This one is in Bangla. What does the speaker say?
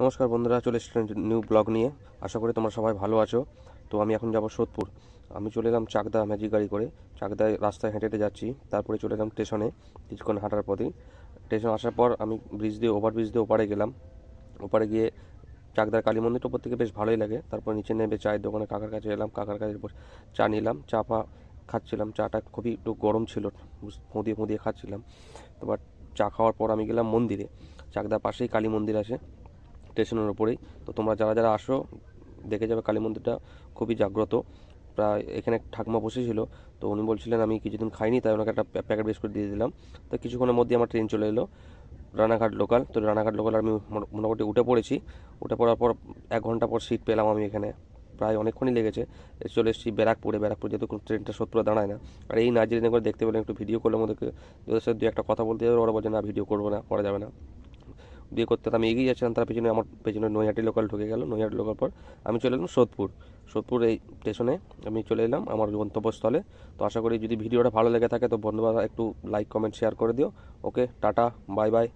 নমস্কার বন্ধুরা, চলে এসেছেন নিউ ব্লগ নিয়ে। আশা করি তোমরা সবাই ভালো আছো। তো আমি এখন যাব সোদপুর। আমি চলে এলাম চাকদা ম্যাজিক গাড়ি করে। চাকদায় রাস্তায় হেঁটে হেঁটে যাচ্ছি, তারপরে চলে এলাম স্টেশনে। কিছুক্ষণ হাঁটার পথেই স্টেশন আসার পর আমি ওভারব্রিজ দিয়ে ওপারে গেলাম। ওপারে গিয়ে চাকদার কালী মন্দিরটা ওপর থেকে বেশ ভালোই লাগে। তারপর নিচে নেমে চায়ের দোকানে কাকার কাছে এলাম, কাকার কাছে চা নিলাম, চা খাচ্ছিলাম। চাটা খুবই একটু গরম ছিল, ফুঁদিয়ে ফুঁদিয়ে খাচ্ছিলাম। তারপর চা খাওয়ার পর আমি গেলাম মন্দিরে। চাকদার পাশেই কালী মন্দির আছে, স্টেশনের ওপরেই। তো তোমরা যারা যারা আসো দেখে যাবে, কালী মন্দিরটা খুবই জাগ্রত। প্রায় এখানে ঠাকুমা বসেছিল, তো উনি বলছিলেন আমি কিছুদিন খাইনি, তাই ওনাকে একটা প্যাকেট বিস্কুট দিয়ে দিলাম। তো কিছুক্ষণের মধ্যে আমার ট্রেন চলে এলো, রানাঘাট লোকাল। তো রানাঘাট লোকাল আমি মোটামুটি উঠে পড়েছি। উঠে পড়ার পর 1 ঘন্টা পর সিট পেলাম আমি এখানে। প্রায় অনেকক্ষণই লেগেছে। চলে এসেছি ব্যারাকপুরে। ব্যারাকপুর যেহেতু কোনো ট্রেনটা সোদপুরে দাঁড়ায় না। আর এই নার্জারি করে দেখতে পেলাম, একটু ভিডিও করলাম ওদেরকে। ওদের সাথে দু একটা কথা বলতে যাবে, ওরা বলছে না ভিডিও করবো না, করা যাবে না। বিয়ে করতে আমি এগিয়ে যাচ্ছিলাম, তার পেছনে আমার পেছনে নৈহাটি লোকাল ঢুকে গেল। নৈহাটি লোকাল পর আমি চলে এলাম সোদপুর। সোদপুর এই স্টেশনে আমি চলে এলাম আমার গন্তব্যস্থলে। তো আশা করি যদি ভিডিওটা ভালো লেগে থাকে তো বন্ধুরা একটু লাইক কমেন্ট শেয়ার করে দিও। ওকে, টাটা, বাই বাই।